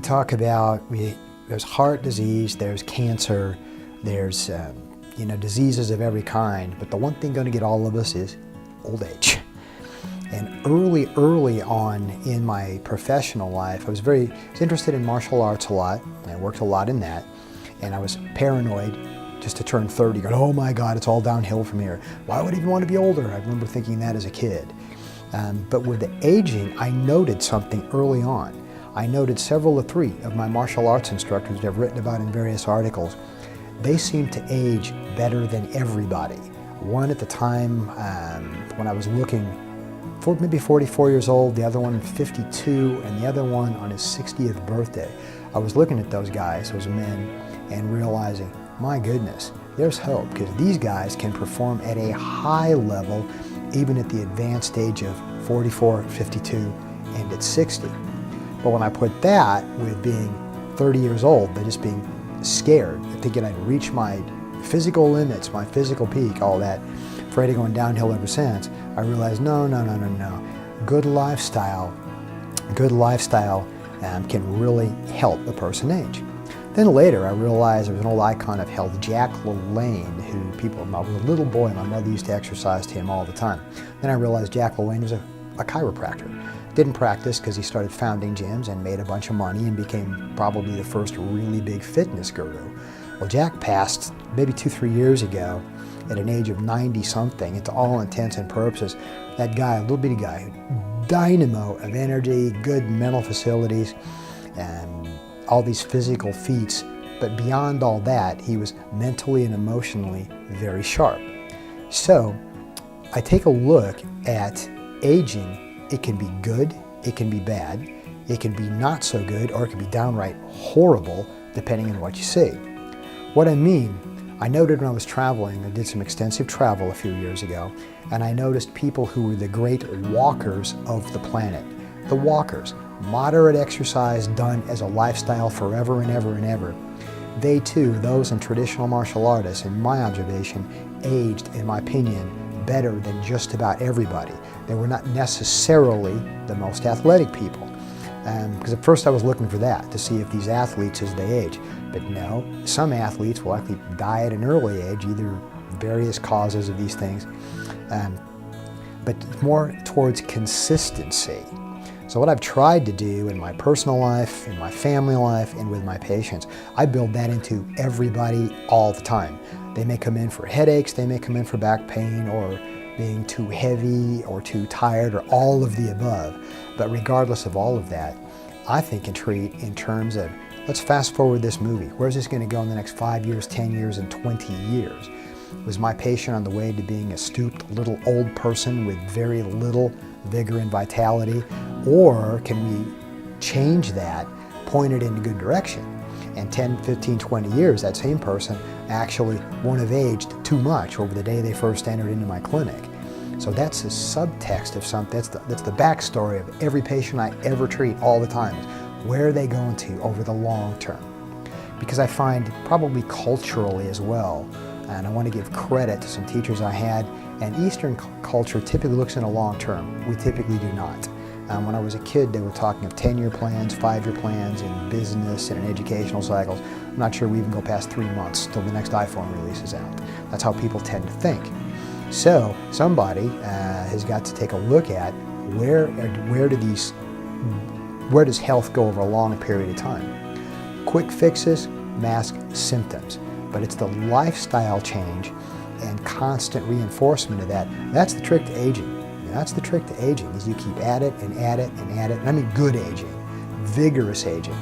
talk about, there's heart disease, there's cancer, there's diseases of every kind, but the one thing going to get all of us is old age. And early on in my professional life, I was interested in martial arts a lot. I worked a lot in that, and I was paranoid just to turn 30, going, oh my God, it's all downhill from here. Why would I even want to be older? I remember thinking that as a kid. But with the aging, I noted something early on. I noted three of my martial arts instructors that I've written about in various articles. They seemed to age better than everybody. One at the time, when I was looking, maybe 44 years old, the other one 52, and the other one on his 60th birthday. I was looking at those guys, those men, and realizing, my goodness, there's hope, because these guys can perform at a high level, even at the advanced age of 44, 52, and at 60. But when I put that with being 30 years old, but just being scared, thinking I'd reach my physical limits, my physical peak, all that, afraid of going downhill ever since, I realized no. Good lifestyle can really help a person age. Then later I realized there was an old icon of health, Jack LaLanne, who when I was a little boy, my mother used to exercise to him all the time. Then I realized Jack LaLanne was a chiropractor. Didn't practice because he started founding gyms and made a bunch of money and became probably the first really big fitness guru. Well, Jack passed maybe 2-3 years ago at an age of 90-something. To all intents and purposes, that guy, a little bitty guy, dynamo of energy, good mental facilities, and all these physical feats. But beyond all that, he was mentally and emotionally very sharp. So I take a look at aging. It can be good, it can be bad, it can be not so good, or it can be downright horrible, depending on what you see. What I mean, I noted when I was traveling, I did some extensive travel a few years ago, and I noticed people who were the great walkers of the planet. The walkers, moderate exercise done as a lifestyle forever and ever and ever. They too, those in traditional martial artists, in my observation, aged, in my opinion, better than just about everybody. They were not necessarily the most athletic people. Because at first I was looking for that, to see if these athletes as they age. But no, some athletes will actually die at an early age, either various causes of these things, but more towards consistency. So what I've tried to do in my personal life, in my family life, and with my patients, I build that into everybody all the time. They may come in for headaches, they may come in for back pain, or being too heavy or too tired, or all of the above. But regardless of all of that, I think and treat in terms of, let's fast forward this movie. Where's this going to go in the next 5 years, 10 years, and 20 years? Was my patient on the way to being a stooped little old person with very little vigor and vitality? Or can we change that, point it in a good direction? And 10, 15, 20 years, that same person actually won't have aged too much over the day they first entered into my clinic. So that's a subtext of something, that's the backstory of every patient I ever treat all the time. Where are they going to over the long term? Because I find probably culturally as well, and I want to give credit to some teachers I had, and Eastern culture typically looks in a long term. We typically do not. When I was a kid, they were talking of 10-year plans, 5-year plans in business and in educational cycles. I'm not sure we even go past 3 months till the next iPhone releases out. That's how people tend to think. So somebody has got to take a look at where does health go over a long period of time. Quick fixes mask symptoms, but it's the lifestyle change and constant reinforcement of that. That's the trick to aging. That's the trick to aging, is you keep at it and at it and at it. And I mean good aging, vigorous aging.